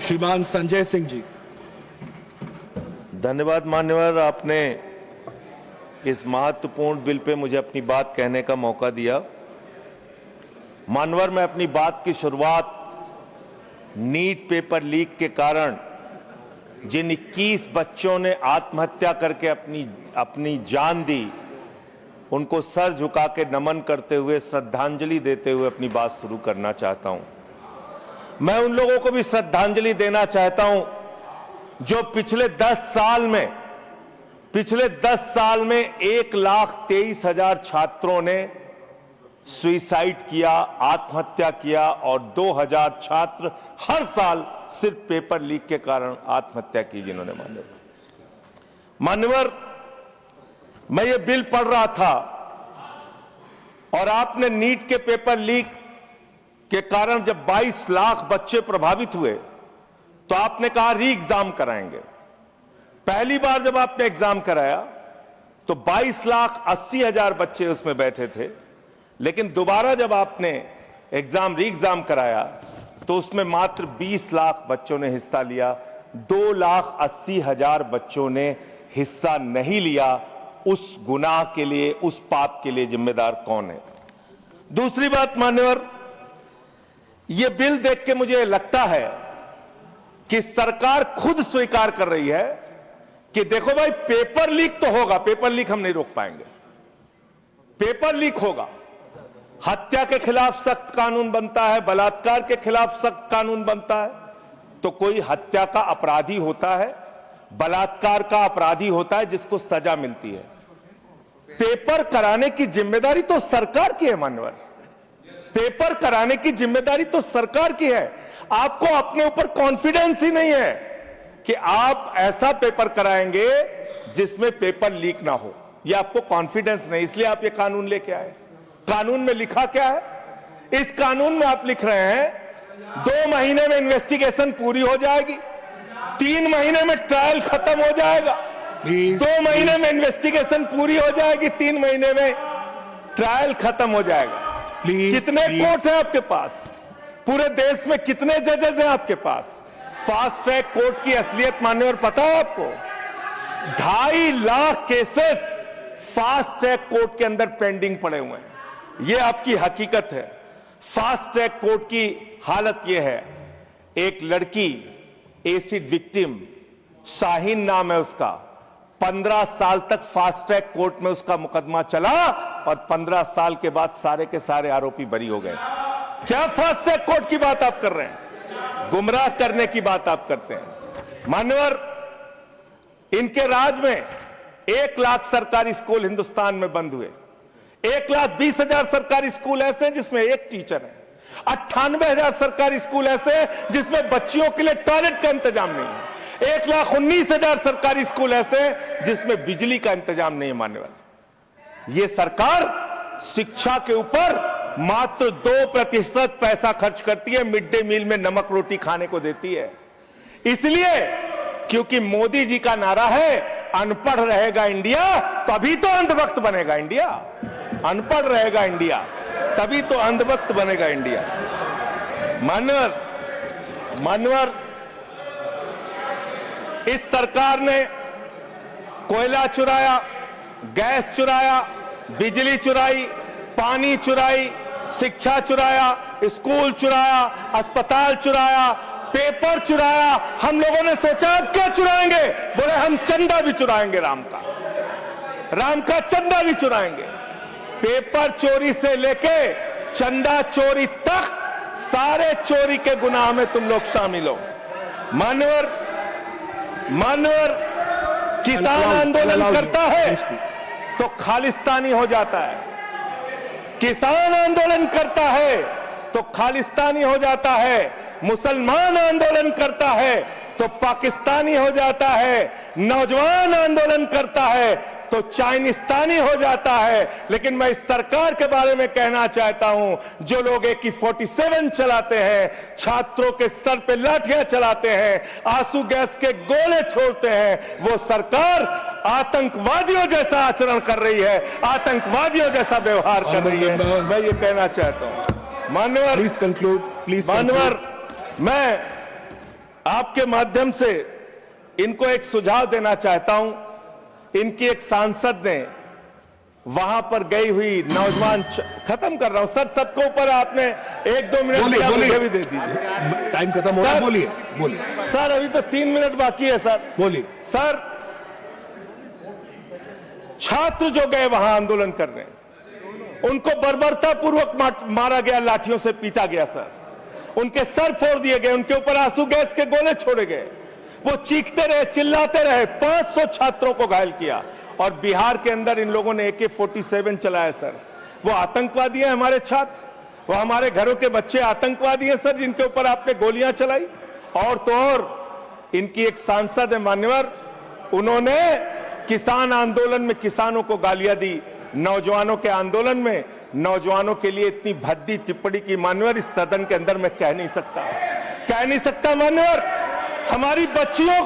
श्रीमान संजय सिंह जी। धन्यवाद मान्यवर, आपने इस महत्वपूर्ण बिल पे मुझे अपनी बात कहने का मौका दिया। मान्यवर, मैं अपनी बात की शुरुआत नीट पेपर लीक के कारण जिन 21 बच्चों ने आत्महत्या करके अपनी जान दी, उनको सर झुका के नमन करते हुए, श्रद्धांजलि देते हुए अपनी बात शुरू करना चाहता हूं। मैं उन लोगों को भी श्रद्धांजलि देना चाहता हूं जो पिछले 10 साल में 1,23,000 छात्रों ने सुसाइड किया, आत्महत्या किया, और 2,000 छात्र हर साल सिर्फ पेपर लीक के कारण आत्महत्या की जिन्होंने। मान्यवर, मैं ये बिल पढ़ रहा था और आपने नीट के पेपर लीक के कारण जब 22 लाख बच्चे प्रभावित हुए तो आपने कहा री एग्जाम कराएंगे। पहली बार जब आपने एग्जाम कराया तो 22,80,000 बच्चे उसमें बैठे थे, लेकिन दोबारा जब आपने री एग्जाम कराया तो उसमें मात्र 20 लाख बच्चों ने हिस्सा लिया। 2,80,000 बच्चों ने हिस्सा नहीं लिया। उस गुनाह के लिए, उस पाप के लिए जिम्मेदार कौन है? दूसरी बात मान्यवर, यह बिल देख के मुझे लगता है कि सरकार खुद स्वीकार कर रही है कि देखो भाई, पेपर लीक तो होगा, पेपर लीक हम नहीं रोक पाएंगे, पेपर लीक होगा। हत्या के खिलाफ सख्त कानून बनता है, बलात्कार के खिलाफ सख्त कानून बनता है। तो कोई हत्या का अपराधी होता है, बलात्कार का अपराधी होता है जिसको सजा मिलती है। पेपर कराने की जिम्मेदारी तो सरकार की है मान्यवर, पेपर कराने की जिम्मेदारी तो सरकार की है। आपको अपने ऊपर कॉन्फिडेंस ही नहीं है कि आप ऐसा पेपर कराएंगे जिसमें पेपर लीक ना हो। यह आपको कॉन्फिडेंस नहीं, इसलिए आप ये कानून लेके आए। कानून में लिखा क्या है? इस कानून में आप लिख रहे हैं 2 महीने में इन्वेस्टिगेशन पूरी हो जाएगी, 3 महीने में ट्रायल खत्म हो जाएगा। 2 महीने में इन्वेस्टिगेशन पूरी हो जाएगी, 3 महीने में ट्रायल खत्म हो जाएगा। कितने कोर्ट हैं आपके पास? पूरे देश में कितने जजेस हैं आपके पास? फास्ट ट्रैक कोर्ट की असलियत मान्यवर पता है आपको? 2.5 lakh cases fast track court के अंदर पेंडिंग पड़े हुए हैं। यह आपकी हकीकत है। फास्ट ट्रैक कोर्ट की हालत यह है, एक लड़की एसिड विक्टिम, शाहीन नाम है उसका, 15 साल तक फास्ट ट्रैक कोर्ट में उसका मुकदमा चला और 15 साल के बाद सारे के सारे आरोपी बरी हो गए। क्या फास्ट ट्रैक कोर्ट की बात आप कर रहे हैं? गुमराह करने की बात आप करते हैं। मान्यवर, इनके राज में 1 लाख सरकारी स्कूल हिंदुस्तान में बंद हुए। 1,20,000 सरकारी स्कूल ऐसे हैं जिसमें एक टीचर है। 98,000 सरकारी स्कूल ऐसे हैं जिसमें बच्चियों के लिए टॉयलेट का इंतजाम नहीं है। 1,19,000 सरकारी स्कूल ऐसे हैं जिसमें बिजली का इंतजाम नहीं है। मान्यवर, यह सरकार शिक्षा के ऊपर मात्र 2% पैसा खर्च करती है, मिड डे मील में नमक रोटी खाने को देती है। इसलिए क्योंकि मोदी जी का नारा है अनपढ़ रहेगा इंडिया, तभी तो अंधभक्त बनेगा इंडिया। अनपढ़ रहेगा इंडिया, तभी तो अंधभक्त बनेगा इंडिया। मान्यवर, इस सरकार ने कोयला चुराया, गैस चुराया, बिजली चुराई, पानी चुराई, शिक्षा चुराया, स्कूल चुराया, अस्पताल चुराया, पेपर चुराया। हम लोगों ने सोचा अब क्या चुराएंगे? बोले हम चंदा भी चुराएंगे, राम का चंदा भी चुराएंगे। पेपर चोरी से लेके चंदा चोरी तक सारे चोरी के गुनाह में तुम लोग शामिल हो। मान्यवर, किसान आंदोलन करता है तो खालिस्तानी हो जाता है। किसान आंदोलन करता है तो खालिस्तानी हो जाता है। मुसलमान आंदोलन करता है तो पाकिस्तानी हो जाता है। नौजवान आंदोलन करता है तो चाइनिस्तानी हो जाता है। लेकिन मैं इस सरकार के बारे में कहना चाहता हूं, जो लोग AK-47 चलाते हैं, छात्रों के सर पे लाठियां चलाते हैं, आंसू गैस के गोले छोड़ते हैं, वो सरकार आतंकवादियों जैसा आचरण कर रही है, आतंकवादियों जैसा व्यवहार कर रही है। मैं ये कहना चाहता हूं। मान्यवर, प्लीज कंक्लूड, प्लीज। मान्यवर, मैं आपके माध्यम से इनको एक सुझाव देना चाहता हूं। इनकी एक सांसद ने वहां पर गई हुई नौजवान, खत्म कर रहा हूं सर, सबके ऊपर आपने 1-2 मिनट मुझे भी दे दीजिए, टाइम खत्म हो रहा है। बोलिए बोलिए सर, अभी तो 3 मिनट बाकी है सर। बोलिए सर, छात्र जो गए वहां आंदोलन करने, उनको बर्बरता पूर्वक मारा गया, लाठियों से पीटा गया सर, उनके सर फोड़ दिए गए, उनके ऊपर आंसू गैस के गोले छोड़े गए, वो चीखते रहे, चिल्लाते रहे, 500 छात्रों को घायल किया। और बिहार के अंदर इन लोगों ने AK-47 चलाया सर। वो आतंकवादी हैं हमारे छात्र, वो हमारे घरों के बच्चे आतंकवादी हैं सर, जिनके ऊपर आपने गोलियां चलाई। और तो और इनकी एक सांसद है मान्यवर, उन्होंने किसान आंदोलन में किसानों को गालियां दी, नौजवानों के आंदोलन में नौजवानों के लिए इतनी भद्दी टिप्पणी की मान्यवर, इस सदन के अंदर मैं कह नहीं सकता मान्यवर। हमारी बच्चियों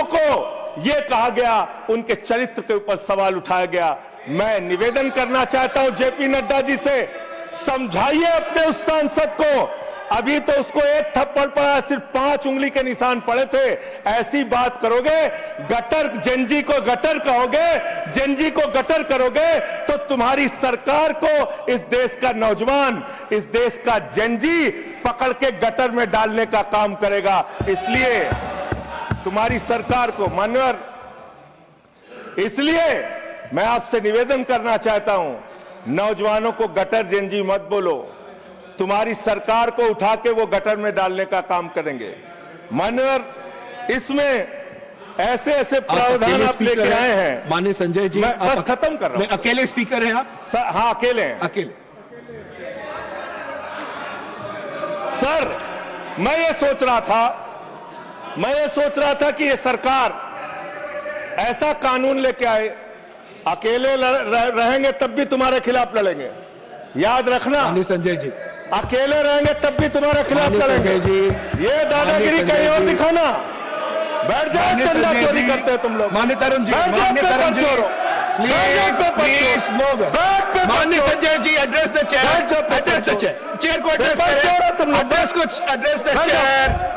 को यह कहा गया, उनके चरित्र के ऊपर सवाल उठाया गया। मैं निवेदन करना चाहता हूं JP नड्डा जी से, समझाइए अपने उस सांसद को। अभी तो उसको एक थप्पड़ पड़ा, सिर्फ 5 उंगली के निशान पड़े थे। ऐसी बात करोगे, गटर जेनजी को गटर कहोगे, जेनजी को गटर करोगे, तो तुम्हारी सरकार को इस देश का नौजवान, इस देश का जेनजी पकड़ के गटर में डालने का काम करेगा। इसलिए तुम्हारी सरकार को मान्यवर, इसलिए मैं आपसे निवेदन करना चाहता हूं, नौजवानों को गटर जेनजी मत बोलो, तुम्हारी सरकार को उठा के वो गटर में डालने का काम करेंगे मान्यवर। इसमें ऐसे प्रावधान आप लेके आए हैं। माननीय संजय जी, मैं बस खत्म कर रहा हूं। अकेले स्पीकर हैं आप? हाँ, अकेले हैं। अकेले। सर, मैं ये सोच रहा था कि ये सरकार ऐसा कानून लेके आए, अकेले रहेंगे तब भी तुम्हारे खिलाफ लड़ेंगे, याद रखना। माननीय संजय जी, अकेले रहेंगे तब भी तुम्हारे खिलाफ लड़ेंगे जी। ये दादागिरी कहीं और दिखाना। बैठ जाओ, चंदा चोरी करते हो तुम लोग। माननीय तरुण जी, माननीय Sanjay ji, address the chair को एड्रेस द चेयर।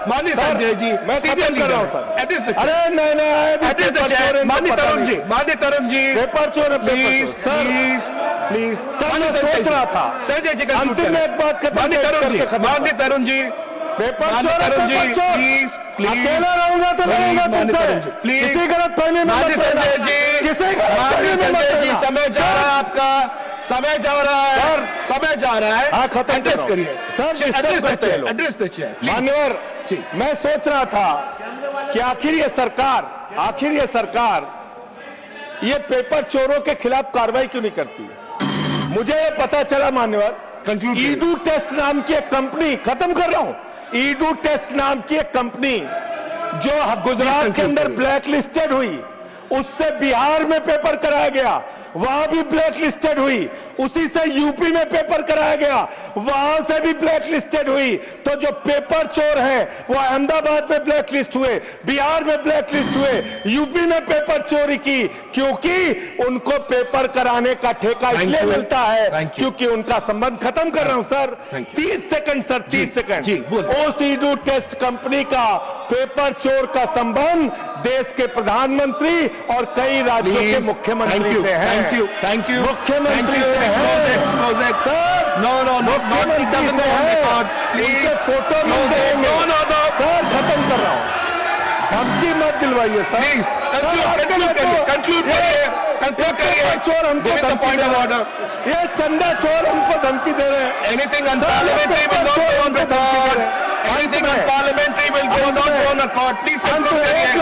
माननीय संजय जी, मैं खत्म कर रहा हूं सर। अरे नहीं, एड्रेस द चेयर। माननीय तरुण जी, पेपर चोर, प्लीज सर, मैं सोच रहा था संजय जी, अंतिम में एक बात माननीय तरुण जी, पेपर चोर, प्लीज अकेला रहूंगा तो रहूंगा तुमसे, किसी गलत फहमी में मत संजय जी, समय जा रहा है आपका, समय जा रहा है। हाँ, खत्म एड्रेस करिए सर, एड्रेस द चेयर। मान्यवर, मैं सोच रहा था कि आखिर ये सरकार ये पेपर चोरों के खिलाफ कार्रवाई क्यों नहीं करती। मुझे ये पता चला मान्यवर, ईडू टेस्ट नाम की एक कंपनी, खत्म कर रहा हूं, ईडू टेस्ट नाम की एक कंपनी जो गुजरात के अंदर ब्लैक लिस्टेड हुई, उससे बिहार में पेपर कराया गया, वहां भी ब्लैक लिस्टेड हुई, उसी से यूपी में पेपर कराया गया, वहां से भी ब्लैक लिस्टेड हुई। तो जो पेपर चोर हैं वो अहमदाबाद में ब्लैक लिस्ट हुए, बिहार में ब्लैक लिस्ट हुए, यूपी में पेपर चोरी की, क्योंकि उनको पेपर कराने का ठेका इसलिए मिलता है क्योंकि उनका संबंध, खत्म कर रहा हूं सर, 30 सेकंड सर, 30 सेकंड। उस ईडू टेस्ट कंपनी का पेपर चोर का संबंध देश के प्रधानमंत्री और कई राज्यों के मुख्यमंत्री से है। थैंक यू मुख्यमंत्री से है सर, मुख्यमंत्री से है, उनके फोटो मिल जाएंगे सर। खत्म कर रहा हूं, धमकी मत दिलवाइए सर, कंक्लूड करिए। चोर हमको धमकी दे रहे हैं, ये चंदा चोर हमको धमकी दे रहे हैं। Anything unparliamentary will not go on record, anything unparliamentary will not go on record. Please conclude करिए।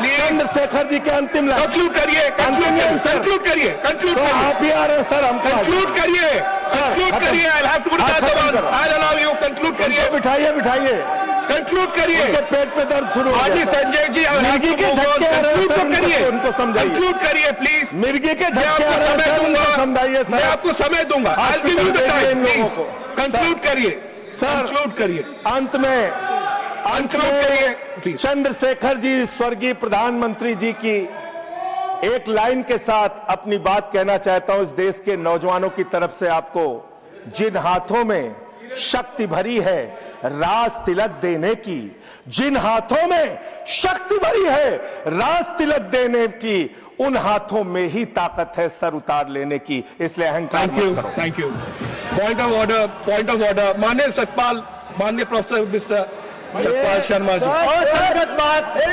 चंद्रशेखर जी के अंतिम लाइन कंक्लूड करिए। आप ही आ रहे हैं सर, हम कंक्लूड करिए। I have to put that one, I will allow you. Conclude करिए, बिठाइए, कंक्लूड करिए। पेट पे दर्द शुरू हो गया संजय जी, मिर्गी के झटके आ रहे हैं, करिए, उनको समझाइए। कंक्लूड करिए प्लीज। मिर्गी के झटके आ रहे हैं, समझाइए सर। मैं आपको समय दूंगा, I will give you the time, please conclude करिए सर, कंक्लूड करिए। अंत में चंद्रशेखर जी, स्वर्गीय प्रधानमंत्री जी की एक लाइन के साथ अपनी बात कहना चाहता हूं, इस देश के नौजवानों की तरफ से आपको जिन हाथों में शक्ति भरी है राज तिलक देने की, जिन हाथों में शक्ति भरी है राज तिलक देने की, उन हाथों में ही ताकत है सर उतार लेने की। इसलिए अहंकार थैंक यू, मत करो। Thank you. Point of order, point of order. माननीय सतपाल, माननीय professor mister Satpal Sharma ji,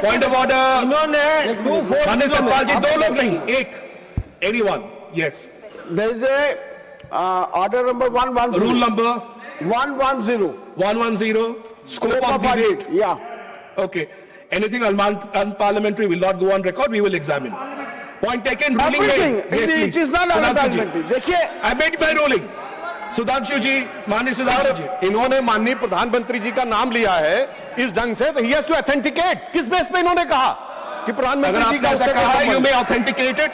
point of order. माननीय सतपाल जी, दो लोग नहीं, एक, anyone. Yes, There is a order number 110. Rule number 110. 110, scope of debate. Yeah. Okay. Anything unparliamentary will not go on record. We will examine. Point taken. Ruling Everything. made. Yes, It please. is not Sudhanshu ji. unparliamentary. देखिए, I made my ruling. Sudhanshu ji, माननीय सुधांशु जी, इन्होंने माननीय प्रधानमंत्री जी का नाम लिया है इस ढंग से, तो ही हैज टू ऑथेंटिकेट। किस बेस पे इन्होंने कहा कि अगर प्रधानमंत्री जी आपने का ऐसा उससे कहा, क्या you संबंध? may authenticate it.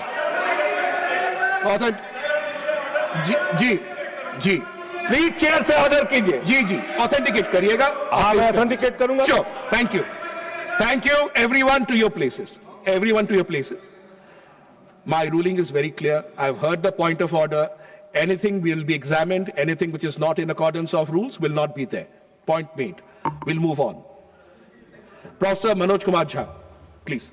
जी जी जी, प्लीज चेयर से ऑर्डर कीजिए। जी जी, ऑथेंटिकेट करिएगा। हाँ, मैं ऑथेंटिकेट करूंगा। Sure. Thank you. Thank you, everyone to your places. Everyone to your places. My ruling is very clear. I've heard the point of order. Anything will be examined. Anything which is not in accordance of rules will not be there. Point made. We'll move on. Professor Manoj Kumar Jha, please.